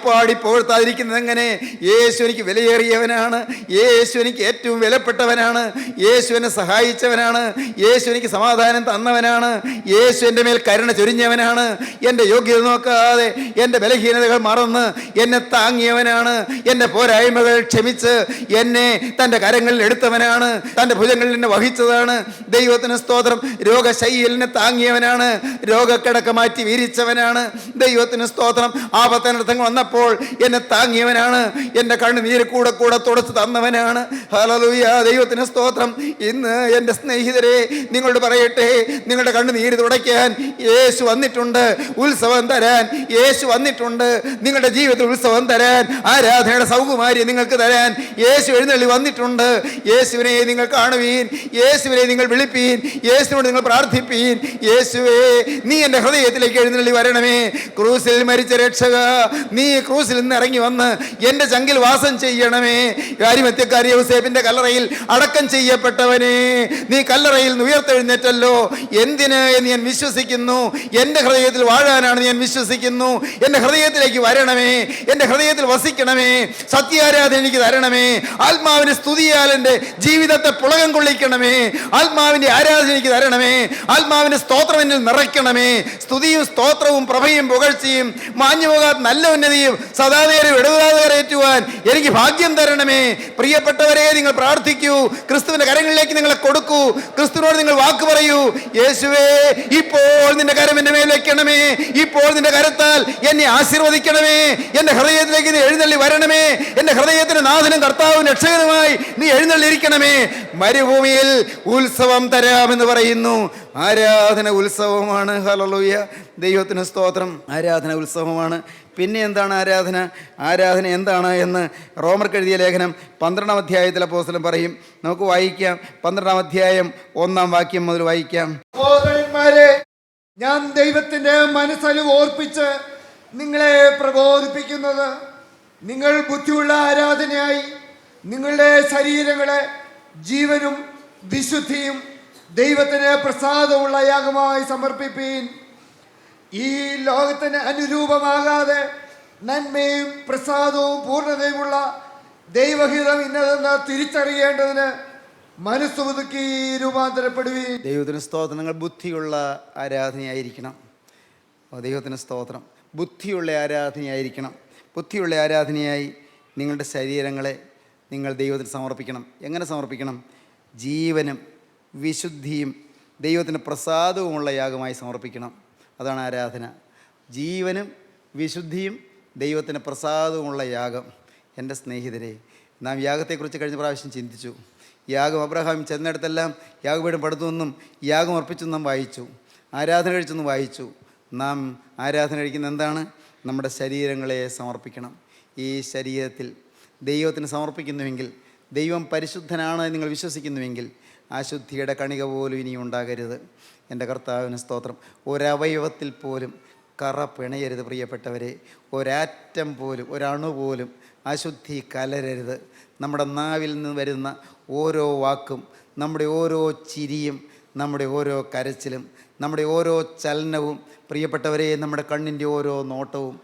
പുകഴ്ത്താതിരിക്കുന്നത് എങ്ങനെ? യേശു എനിക്ക് വിലയേറിയവനാണ്. യേശു എനിക്ക് ഏറ്റവും വിലപ്പെട്ടവനാണ്. യേശു എന്നെ സഹായിച്ചവനാണ്. യേശു എനിക്ക് സമാധാനം തന്നവനാണ്. യേശു എൻ്റെ മേൽ കരുണ ചൊരിഞ്ഞവനാണ്. എൻ്റെ യോഗ്യത നോക്കാതെ എൻ്റെ ബലഹീനതകൾ മറന്ന് എന്നെ താങ്ങിയവനാണ്. എൻ്റെ പോരായ്മകൾ ക്ഷമിച്ച് എന്നെ തൻ്റെ കരങ്ങളിൽ എടുത്തവനാണ്. തൻ്റെ ഭുജങ്ങളിൽ എന്നെ വഹിച്ചതാണ്. ദൈവത്തിന് സ്തോത്രം. രോഗശൈലിനെ താങ്ങിയവനാണ്. രോഗക്കിടക്ക മാറ്റി വീരിച്ചവനാണ്. ദൈവത്തിന് സ്തോത്രം. ആപത്തനർത്ഥങ്ങൾ വന്നപ്പോൾ എന്നെ താങ്ങിയവനാണ്. എൻ്റെ കണ്ണുനീര് കൂടെ തുടച്ചു തന്നവനാണ്. ഹല്ലേലൂയ. ദൈവത്തിന് സ്തോത്രം. ഇന്ന് എൻ്റെ സ്നേഹിതരെ, നിങ്ങളോട് പറയട്ടെ, നിങ്ങളുടെ കണ്ണുനീര് തുടയ്ക്കാൻ യേശു വന്നിട്ടുണ്ട്. ഉത്സവം തരാൻ യേശു വന്നിട്ടുണ്ട്. നിങ്ങളുടെ ജീവിതത്തിൽ ഉത്സവം തരാൻ, ആരാധനയുടെ സൗകുമാര്യം നിങ്ങൾക്ക് തരാൻ യേശു എഴുന്നള്ളി വന്നിട്ടുണ്ട്. യേശുവിനെ നിങ്ങൾ കാണുവീൻ, യേശുവിനെ നിങ്ങൾ വിളിപ്പീൻ, യേശുവിനോട് നിങ്ങൾ പ്രാർത്ഥിപ്പീൻ. യേശുവേ, നീ എൻ്റെ ഹൃദയത്തിലേക്ക് എഴുന്നള്ളി വരണമേ. ക്രൂസിൽ മരിച്ച രക്ഷക, നീ ക്രൂസിൽ നിന്ന് ഇറങ്ങി വന്ന് എൻ്റെ ചങ്കിൽ വാസം ചെയ്യണമേ. അരിമത്യക്കാരി യോസേപ്പിന്റെ കല്ലറയിൽ അടക്കം ചെയ്യപ്പെട്ടവനെ, നീ കല്ലറയിൽ നിന്ന് ഉയർത്തെഴുന്നേറ്റല്ലോ. എന്തിന് എന്ന് ഞാൻ വിശ്വസിക്കുന്നു. എൻ്റെ ഹൃദയത്തിൽ വാഴാനാണ് ഞാൻ വിശ്വസിക്കുന്നു. എൻ്റെ ഹൃദയത്തിലേക്ക് വരണമേ, എൻ്റെ ഹൃദയത്തിൽ വസിക്കണമേ. സത്യാരാധന എനിക്ക് തരണമേ. ആത്മാവിന്റെ സ്തുതിയാൽ എൻ്റെ ജീവിതത്തെ പുളകം കൊള്ളിക്കണമേ. ആത്മാവിന്റെ ആരാധന എനിക്ക് തരണമേ. ആത്മാവിന്റെ സ്തോത്രം എന്നിൽ നിറയ്ക്കണമേ. സ്തുതിയും സ്തോത്രവും പ്രഭയും പുകഴ്ചയും മാഞ്ഞുപോകാത്ത നല്ല ഉന്നതിയും സദാനേരം ഇടപെടാതെ കരയേറ്റുവാൻ എനിക്ക് ഭാഗ്യം തരണമേ. പ്രിയപ്പെട്ടവരെ, നിങ്ങൾ പ്രാർത്ഥിക്കൂ. ക്രിസ്തുവിന്റെ കരങ്ങളിലേക്ക് നിങ്ങളെ കൊടുക്കൂ. ക്രിസ്തുവിനോട് നിങ്ങൾ വാക്ക് പറയൂ. യേശുവേ, ഇപ്പോൾ നിന്റെ കരം എൻ്റെ മേൽ വെക്കണമേ. ഇപ്പോൾ നിന്റെ കരത്താൽ എന്നെ ആശീർവദിക്കണമേ. എൻ്റെ ഹൃദയത്തിലേക്ക് നീ എഴുന്നള്ളി വരണമേ. എൻ്റെ ഹൃദയത്തിന് നാഥനും കർത്താവും രക്ഷകനുമായി നീ എഴുന്നള്ളിയിരിക്കണമേ. മരുഭൂമിയിൽ ഉത്സവം തരാമെന്ന് പറയുന്നു. ആരാധന ഉത്സവമാണ്. ഹല്ലേലൂയ. ദൈവത്തിന് സ്തോത്രം. ആരാധന ഉത്സവമാണ്. പിന്നെ എന്താണ് ആരാധന? ആരാധന എന്താണ് എന്ന് റോമർക്ക് എഴുതിയ ലേഖനം 12-ാം അധ്യായത്തിൽ അപ്പോസ്തലൻ പറയും. നമുക്ക് വായിക്കാം. 12-ാം അധ്യായം 1-ാം വാക്യം മുതൽ വായിക്കാം.
സഹോദരന്മാരെ, ഞാൻ ദൈവത്തിന്റെ മനസ്സലിവ് ഓർപ്പിച്ച് നിങ്ങളെ പ്രബോധിപ്പിക്കുന്നത്, നിങ്ങൾ ബുദ്ധിയുള്ള ആരാധനയായി നിങ്ങളുടെ ശരീരങ്ങളെ ജീവനും വിശുദ്ധിയും ദൈവത്തിന് പ്രസാദമുള്ള യാഗമായി സമർപ്പിപ്പീൻ. ഈ ലോകത്തിന് അനുരൂപമാകാതെ നന്മയും പ്രസാദവും പൂർണ്ണതയുമുള്ള ദൈവഹിതം ഇന്നതെന്ന് തിരിച്ചറിയേണ്ടതിന് മനസ്സ് പുതുക്കി രൂപാന്തരപ്പെടുവീൻ.
ദൈവത്തിന് സ്തോത്രം. നിങ്ങൾ ബുദ്ധിയുള്ള ആരാധനയായിരിക്കണം. ദൈവത്തിന് സ്തോത്രം. ബുദ്ധിയുള്ള ആരാധനയായിരിക്കണം. ബുദ്ധിയുള്ള ആരാധനയായി നിങ്ങളുടെ ശരീരങ്ങളെ നിങ്ങൾ ദൈവത്തിന് സമർപ്പിക്കണം. എങ്ങനെ സമർപ്പിക്കണം? ജീവനും വിശുദ്ധിയും ദൈവത്തിന് പ്രസാദവുമുള്ള യാഗമായി സമർപ്പിക്കണം. അതാണ് ആരാധന. ജീവനും വിശുദ്ധിയും ദൈവത്തിന് പ്രസാദവുമുള്ള യാഗം. എൻ്റെ സ്നേഹിതരെ, നാം യാഗത്തെക്കുറിച്ച് കഴിഞ്ഞ പ്രാവശ്യം ചിന്തിച്ചു. യാഗം അബ്രഹാം ചെന്നിടത്തെല്ലാം യാഗപീഠം പടുത്തുവെന്നും യാഗം അർപ്പിച്ചെന്നും വായിച്ചു. ആരാധന കഴിച്ചെന്നും വായിച്ചു. നാം ആരാധന കഴിക്കുന്ന എന്താണ്? നമ്മുടെ ശരീരങ്ങളെ സമർപ്പിക്കണം. ഈ ശരീരത്തിൽ ദൈവത്തിന് സമർപ്പിക്കുന്നുവെങ്കിൽ, ദൈവം പരിശുദ്ധനാണ് നിങ്ങൾ വിശ്വസിക്കുന്നുവെങ്കിൽ, അശുദ്ധിയുടെ കണിക പോലും ഇനി ഉണ്ടാകരുത്. എൻ്റെ കർത്താവിന് സ്തോത്രം. ഒരവയവത്തിൽ പോലും കറ പിണയരുത് പ്രിയപ്പെട്ടവരെ. ഒരാറ്റം പോലും, ഒരണു പോലും അശുദ്ധി കലരരുത്. നമ്മുടെ നാവിൽ നിന്ന് വരുന്ന ഓരോ വാക്കും, നമ്മുടെ ഓരോ ചിരിയും, നമ്മുടെ ഓരോ കരച്ചിലും, നമ്മുടെ ഓരോ ചലനവും, പ്രിയപ്പെട്ടവരെ, നമ്മുടെ കണ്ണിൻ്റെ ഓരോ നോട്ടവും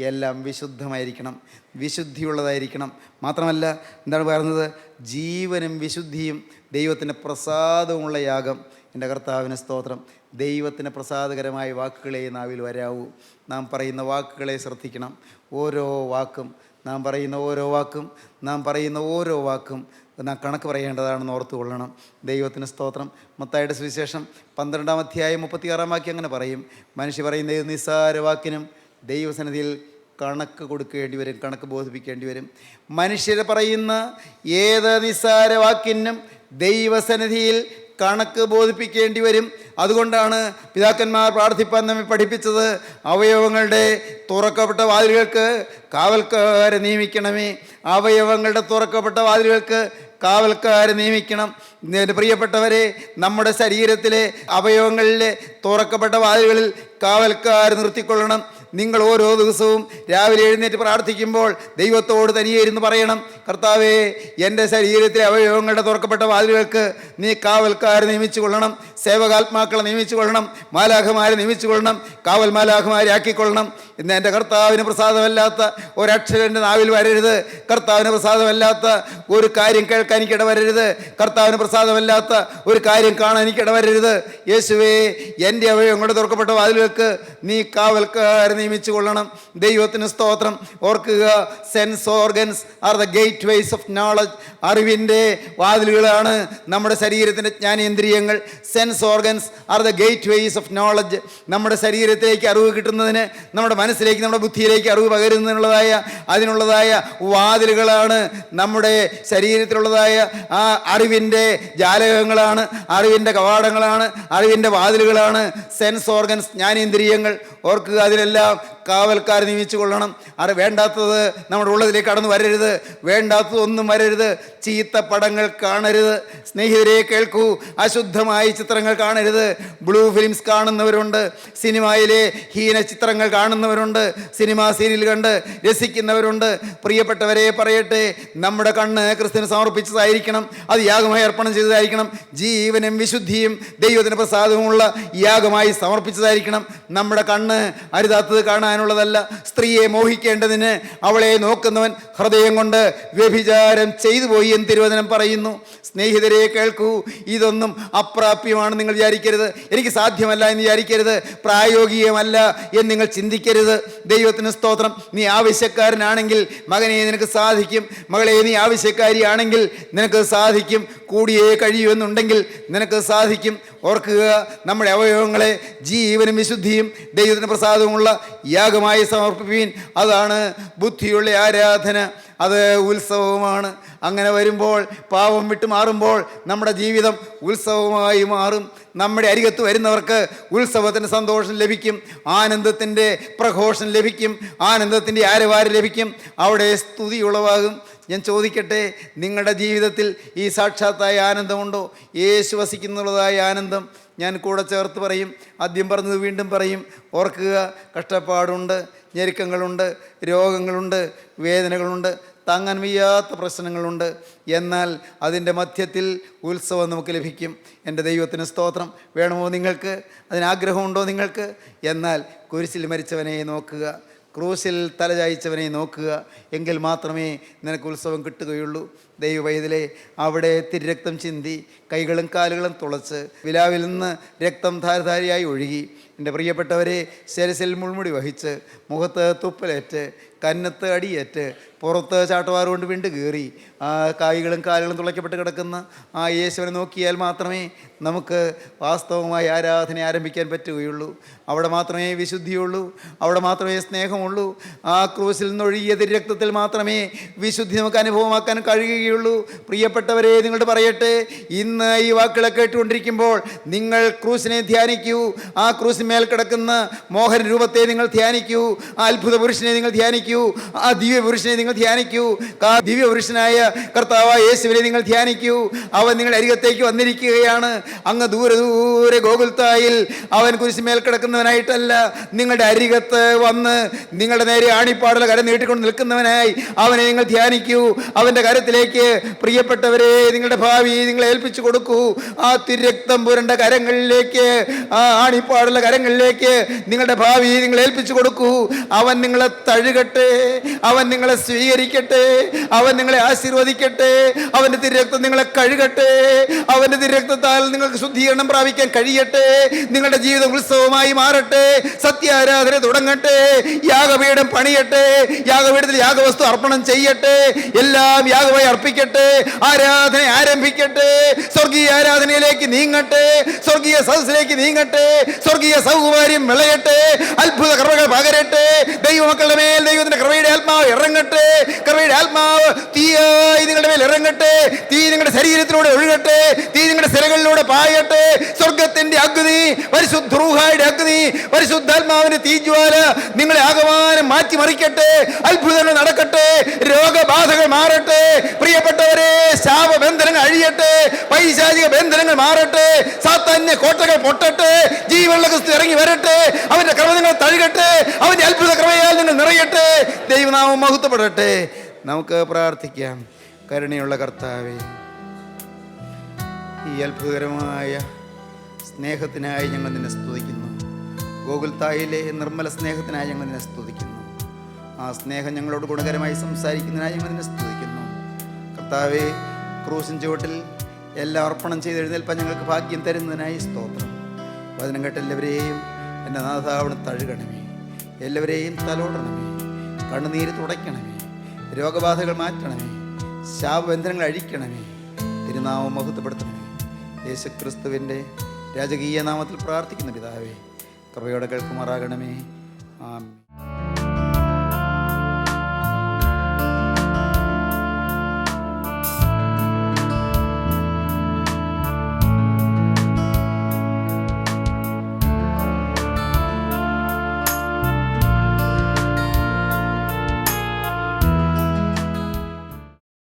എല്ലാം വിശുദ്ധമായിരിക്കണം, വിശുദ്ധിയുള്ളതായിരിക്കണം. മാത്രമല്ല, എന്താണ് പറയുന്നത്? ജീവനും വിശുദ്ധിയും ദൈവത്തിന് പ്രസാദമുള്ള യാഗം. എൻ്റെ കർത്താവിന് സ്തോത്രം. ദൈവത്തിന് പ്രസാദകരമായ വാക്കുകളെ നാവിൽ വരാവൂ. നാം പറയുന്ന വാക്കുകളെ ശ്രദ്ധിക്കണം. ഓരോ വാക്കും, നാം പറയുന്ന ഓരോ വാക്കും നാം കണക്ക് പറയേണ്ടതാണെന്ന് ഓർത്തു കൊള്ളണം. ദൈവത്തിന് സ്തോത്രം. മത്തായിയുടെ സുവിശേഷം 12-ാം അധ്യായം 36-ാം വാക്യം അങ്ങനെ പറയും. മനുഷ്യ പറയുന്ന ഏത് നിസ്സാര വാക്കിനും ദൈവസന്നിധിയിൽ കണക്ക് കൊടുക്കേണ്ടി വരും, കണക്ക് ബോധിപ്പിക്കേണ്ടി വരും. മനുഷ്യർ പറയുന്ന ഏത് നിസ്സാര വാക്കിനും ദൈവസന്നിധിയിൽ കണക്ക് ബോധിപ്പിക്കേണ്ടി വരും. അതുകൊണ്ടാണ് പിതാക്കന്മാർ പ്രാർത്ഥിപ്പാൻ നമ്മെ പഠിപ്പിച്ചത്, അവയവങ്ങളുടെ തുറക്കപ്പെട്ട വാതിലുകൾക്ക് കാവൽക്കാരെ നിയമിക്കണമേ. അവയവങ്ങളുടെ തുറക്കപ്പെട്ട വാതിലുകൾക്ക് കാവൽക്കാരെ നിയമിക്കണം. എൻ്റെ പ്രിയപ്പെട്ടവരെ, നമ്മുടെ ശരീരത്തിലെ അവയവങ്ങളിലെ തുറക്കപ്പെട്ട വാതിലുകളിൽ കാവൽക്കാർ നിർത്തിക്കൊള്ളണം. നിങ്ങൾ ഓരോ ദിവസവും രാവിലെ എഴുന്നേറ്റ് പ്രാർത്ഥിക്കുമ്പോൾ ദൈവത്തോട് തനിയെ ഇരുന്ന് പറയണം, കർത്താവേ, എൻ്റെ ശരീരത്തിലെ അവയവങ്ങളുടെ തുറക്കപ്പെട്ട വാതിലുകൾക്ക് നീ കാവൽക്കാരെ നിയമിച്ചു കൊള്ളണം, സേവകാത്മാക്കളെ നിയമിച്ചു കൊള്ളണം, മാലാഖമാരെ നിയമിച്ചു കൊള്ളണം, കാവൽ മാലാഖമാരെ ആക്കിക്കൊള്ളണം. ഇന്ന് എൻ്റെ കർത്താവിന് പ്രസാദമല്ലാത്ത ഒരക്ഷരം എൻ്റെ നാവിൽ വരരുത്. കർത്താവിന് പ്രസാദമല്ലാത്ത ഒരു കാര്യം കേൾക്കാൻ എനിക്ക് ഇടവരരുത്. കർത്താവിന് പ്രസാദമല്ലാത്ത ഒരു കാര്യം കാണാൻ എനിക്ക് ഇടവരരുത്. യേശുവേ, എൻ്റെ അവയവങ്ങളുടെ തുറക്കപ്പെട്ട വാതിലുകൾക്ക് നീ കാവൽക്കാരെ നിയമിച്ചു കൊള്ളണം. ദൈവത്തിന് സ്തോത്രം. ഓർക്കുക, sense organs are the gateways of knowledge. അറിവിൻ്റെ വാതിലുകളാണ് നമ്മുടെ ശരീരത്തിൻ്റെ ജ്ഞാനേന്ദ്രിയങ്ങൾ. Sense organs are the gateways of knowledge. നമ്മുടെ ശരീരത്തിലേക്ക് അറിവ് കിട്ടുന്നതിന്, നമ്മുടെ മനസ്സിലേക്ക്, നമ്മുടെ ബുദ്ധിയിലേക്ക് അറിവ് അതിനുള്ളതായ വാതിലുകളാണ് നമ്മുടെ ശരീരത്തിലുള്ളതായ ആ അറിവിൻ്റെ ജാലകങ്ങളാണ്, അറിവിൻ്റെ കവാടങ്ങളാണ്, അറിവിൻ്റെ വാതിലുകളാണ് സെൻസ് ഓർഗൻസ്, ജ്ഞാനേന്ദ്രിയങ്ങൾ. ഓർക്കുക, അതിലെല്ലാം കാവൽക്കാർ നിയമിച്ചു കൊള്ളണം. വേണ്ടാത്തത് നമ്മുടെ ഉള്ളതിലേക്ക് കടന്നു വരരുത്, വേണ്ടാത്തതൊന്നും വരരുത്. ചീത്ത പടങ്ങൾ കാണരുത്. സ്നേഹിതരെ, കേൾക്കൂ, അശുദ്ധമായ ചിത്രങ്ങൾ കാണരുത്. ബ്ലൂ ഫിലിംസ് കാണുന്നവരുണ്ട്, സിനിമയിലെ ഹീന ചിത്രങ്ങൾ കാണുന്നവരുണ്ട്, സിനിമാ സീരിയൽ കണ്ട് രസിക്കുന്നവരുണ്ട്. പ്രിയപ്പെട്ടവരെ, പറയട്ടെ, നമ്മുടെ കണ്ണ് ക്രിസ്തുവിന് സമർപ്പിച്ചതായിരിക്കണം, അത് യാഗമായി അർപ്പണം ചെയ്തതായിരിക്കണം, ജീവനും വിശുദ്ധിയും ദൈവത്തിന് പ്രസാദവുമുള്ള യാഗമായി സമർപ്പിച്ചതായിരിക്കണം. നമ്മുടെ കണ്ണ് അരുതാത്തത് കാണാനുള്ളതല്ല. സ്ത്രീയെ മോഹിക്കേണ്ടതിന് അവളെ നോക്കുന്നവൻ ഹൃദയം കൊണ്ട് വ്യഭിചാരം ചെയ്തു പോയി എന്ന് തിരുവചനം പറയുന്നു. സ്നേഹിതരെ, കേൾക്കൂ, ഇതൊന്നും അപ്രാപ്യമാണ് നിങ്ങൾ വിചാരിക്കരുത്. എനിക്ക് സാധ്യമല്ല എന്ന് വിചാരിക്കരുത്. പ്രായോഗികമല്ല എന്ന് നിങ്ങൾ ചിന്തിക്കരുത്. ദൈവത്തിന് സ്തോത്രം. നീ ആവശ്യക്കാരനാണെങ്കിൽ മകനെ നിനക്ക് സാധിക്കും, മകളെ നീ ആവശ്യക്കാരിയാണെങ്കിൽ നിനക്ക് സാധിക്കും. കൂടിയേ കഴിയുമെന്നുണ്ടെങ്കിൽ നിനക്ക് സാധിക്കും. ഓർക്കുക, നമ്മുടെ അവയവങ്ങളെ ജീവനും വിശുദ്ധിയും ദൈവത്തിന് പ്രസാദവുമുള്ള യാഗമായി സമർപ്പിപ്പീൻ. അതാണ് ബുദ്ധിയുള്ള ആരാധന, അത് ഉത്സവമാണ്. അങ്ങനെ വരുമ്പോൾ, പാപം വിട്ട് മാറുമ്പോൾ നമ്മുടെ ജീവിതം ഉത്സവമായി മാറും. നമ്മുടെ അരികത്ത് വരുന്നവർക്ക് ഉത്സവത്തിൻ്റെ സന്തോഷം ലഭിക്കും, ആനന്ദത്തിൻ്റെ പ്രഘോഷം ലഭിക്കും, ആനന്ദത്തിൻ്റെ ആരവാരം ലഭിക്കും, അവിടെ സ്തുതി ഉളവാകും. ഞാൻ ചോദിക്കട്ടെ, നിങ്ങളുടെ ജീവിതത്തിൽ ഈ സാക്ഷാത്തായ ആനന്ദമുണ്ടോ? യേശു വസിക്കുന്നുള്ളതായ ആനന്ദം. ഞാൻ കൂടെ ചേർത്ത് പറയും, ആദ്യം പറഞ്ഞത് വീണ്ടും പറയും. ഓർക്കുക, കഷ്ടപ്പാടുണ്ട്, ഞെരുക്കങ്ങളുണ്ട്, രോഗങ്ങളുണ്ട്, വേദനകളുണ്ട്, താങ്ങാൻ വയ്യാത്ത പ്രശ്നങ്ങളുണ്ട്. എന്നാൽ അതിൻ്റെ മധ്യത്തിൽ ഉത്സവം നമുക്ക് ലഭിക്കും. എൻ്റെ ദൈവത്തിന് സ്തോത്രം. വേണമോ നിങ്ങൾക്ക്? അതിനാഗ്രഹമുണ്ടോ നിങ്ങൾക്ക്? എന്നാൽ കുരിശിൽ മരിച്ചവനെ നോക്കുക, ക്രൂശിൽ തലചായ്ച്ചവനെ നോക്കുക, എങ്കിൽ മാത്രമേ നിനക്ക് ഉത്സവം കിട്ടുകയുള്ളൂ. ദൈവവൈതലേ, അവിടെ തിരുരക്തം ചിന്തി, കൈകളും കാലുകളും തുളച്ച്, വിലാവിൽ നിന്ന് രക്തം ധാരധാരിയായി ഒഴുകി. എൻ്റെ പ്രിയപ്പെട്ടവരെ, ശിരസിൽ മുൾമുടി വഹിച്ച്, മുഖത്ത് തുപ്പലേറ്റ്, കന്നത്ത് അടിയേറ്റ്, പുറത്ത് ചാട്ടവാറ് കൊണ്ട് വിണ്ട് കീറി, ആ കൈകളും കാലുകളും തുളയ്ക്കപ്പെട്ട് കിടക്കുന്ന ആ യേശുവിനെ നോക്കിയാൽ മാത്രമേ നമുക്ക് വാസ്തവമായി ആരാധന ആരംഭിക്കാൻ പറ്റുകയുള്ളൂ. അവിടെ മാത്രമേ വിശുദ്ധിയുള്ളൂ, അവിടെ മാത്രമേ സ്നേഹമുള്ളൂ. ആ ക്രൂസിൽ നിന്നൊഴുകിയ തിരുരക്തത്തിൽ മാത്രമേ വിശുദ്ധി നമുക്ക് അനുഭവമാക്കാൻ കഴിയുകയുള്ളൂ. പ്രിയപ്പെട്ടവരെ, നിങ്ങളോട് പറയട്ടെ, ഇന്ന് ഈ വാക്കുകളെ കേട്ടുകൊണ്ടിരിക്കുമ്പോൾ നിങ്ങൾ ക്രൂസിനെ ധ്യാനിക്കൂ. ആ ക്രൂസിന്മേൽ കിടക്കുന്ന മോഹന രൂപത്തെ നിങ്ങൾ ധ്യാനിക്കൂ. ആ അത്ഭുത പുരുഷനെ നിങ്ങൾ ധ്യാനിക്കൂ. ആ ദിവ്യ പുരുഷനെ നിങ്ങൾ ധ്യാനിക്കൂ. ദിവ്യ പുരുഷനായ കർത്താവായ യേശുവിനെ നിങ്ങൾ ധ്യാനിക്കൂ. അവൻ നിങ്ങളുടെ അരികത്തേക്ക് വന്നിരിക്കുകയാണ്. അങ്ങ് ദൂരെ ദൂരെ ഗോകുൽത്തായിൽ അവൻ കുരിശുമേൽ കിടക്കുന്നവനായിട്ടല്ല, നിങ്ങളുടെ അരികത്ത് വന്ന് നിങ്ങളുടെ നേരെ ആണിപ്പാടുള്ള കരം നീട്ടിക്കൊണ്ട് നിൽക്കുന്നവനായി അവനെ നിങ്ങൾ ധ്യാനിക്കൂ. അവൻ്റെ കരത്തിലേക്ക് പ്രിയപ്പെട്ടവരെ നിങ്ങളുടെ ഭാവി നിങ്ങളെ ഏൽപ്പിച്ചു കൊടുക്കൂ. ആ തിരക്തം പുരണ്ട കരങ്ങളിലേക്ക്, ആ ആണിപ്പാടുള്ള കരങ്ങളിലേക്ക് നിങ്ങളുടെ ഭാവി നിങ്ങൾ ഏൽപ്പിച്ചു കൊടുക്കൂ. അവൻ നിങ്ങളെ തഴുകട്ടെ, അവൻ നിങ്ങളെ സ്വീകരിക്കട്ടെ, അവൻ നിങ്ങളെ ആശീർവദിക്കട്ടെ, അവൻ്റെ തിരക്തം നിങ്ങളെ കഴുകട്ടെ, അവൻ്റെ തിരക്തത്താൽ നിങ്ങൾക്ക് ശുദ്ധീകരണം പ്രാപിക്കാൻ കഴിയട്ടെ. നിങ്ങളുടെ ജീവിതം ഉത്സവമായി മാറട്ടെ, സത്യാരാധന തുടങ്ങട്ടെ, യാഗപീഠം പണിയട്ടെ, യാഗപീഠത്തിൽ യാഗവസ്തു അർപ്പണം ചെയ്യട്ടെ, എല്ലാം യാഗമായി അർപ്പിക്കട്ടെ, ആരാധന ആരംഭിക്കട്ടെ, സ്വർഗീയ ആരാധനയിലേക്ക് നീങ്ങട്ടെ, സ്വർഗീയ സദസ്സിലേക്ക് നീങ്ങട്ടെ, സ്വർഗീയ സൗകുമാര്യം വിളയട്ടെ, അത്ഭുത കൃപകൾ പകരട്ടെ. ദൈവമക്കളുടെ മേൽ ദൈവത്തിന്റെ കൃപയുടെ ആത്മാവ് ഇറങ്ങട്ടെ, കൃപയുടെ ആത്മാവ് തീയായി നിങ്ങളുടെ മേൽ ഇറങ്ങട്ടെ, തീ നിങ്ങളുടെ ശരീരത്തിലൂടെ ഒഴുകട്ടെ, തീ നിങ്ങളുടെ സിരകളിലൂടെ പായട്ടെ. സ്വർഗത്തിന്റെ അഗ്നി, പരിശുദ്ധ റൂഹായുടെ അഗ്നി, പരിശുദ്ധാത്മാവിന്റെ തീജ്വാല നിങ്ങളെ ആകമാനം മാറ്റിമറിക്കട്ടെ. അത്ഭുതങ്ങൾ നടക്കട്ടെ, രോഗബാധകൾ മാറട്ടെ. പ്രിയപ്പെട്ടവരെ, ശാപബന്ധനങ്ങൾ അഴിയട്ടെ, പൈശാചിക ബന്ധനങ്ങൾ മാറട്ടെ, സാത്താന്യ കോട്ടകൾ പൊട്ടട്ടെ, ജീവനുള്ള ക്രിസ്തു ഇറങ്ങി വരട്ടെ, അവന്റെ കൃപ നിങ്ങൾ തഴുകട്ടെ, അവന്റെ അത്ഭുത കൃപയാൽ നിങ്ങൾ നിറയട്ടെ. ദൈവനാമം മഹത്വപ്പെടട്ടെ. നമുക്ക് പ്രാർത്ഥിക്കാം. കരുണയുള്ള കർത്താവേ, ഈ അത്ഭുതകരമായ സ്നേഹത്തിനായി ഞങ്ങൾ നിന്നെ സ്തുതിക്കുന്നു. ഗോകുൽത്തായിലെ നിർമ്മല സ്നേഹത്തിനായി ഞങ്ങൾ നിന്നെ സ്തുതിക്കുന്നു. ആ സ്നേഹം ഞങ്ങളോട് ഗുണകരമായി സംസാരിക്കുന്നതിനായി ഞങ്ങൾ നിന്നെ സ്തുതിക്കുന്നു. കർത്താവേ, ക്രൂസിൻ ചുവട്ടിൽ എല്ലാം അർപ്പണം ചെയ്ത് എഴുന്നേൽപ്പാൻ ഞങ്ങൾക്ക് ഭാഗ്യം തരുന്നതിനായി സ്തോത്രം. വചനം കേട്ട എല്ലാവരെയും എൻ്റെ നാഥാവണ് തഴുകണമേ, എല്ലാവരെയും തലോടണമേ, കണ്ണുനീര് തുടയ്ക്കണമേ, രോഗബാധകൾ മാറ്റണമേ, ശാപബന്ധനങ്ങൾ അഴിക്കണമേ, തിരുനാമം മഹത്വപ്പെടുത്തണമേ. യേശുക്രിസ്തുവിൻ്റെ രാജകീയ നാമത്തിൽ പ്രാർത്ഥിക്കുന്ന പിതാവേ, കൃപയോടെ കേൾക്കുമാറാകണമേ. ആമേൻ.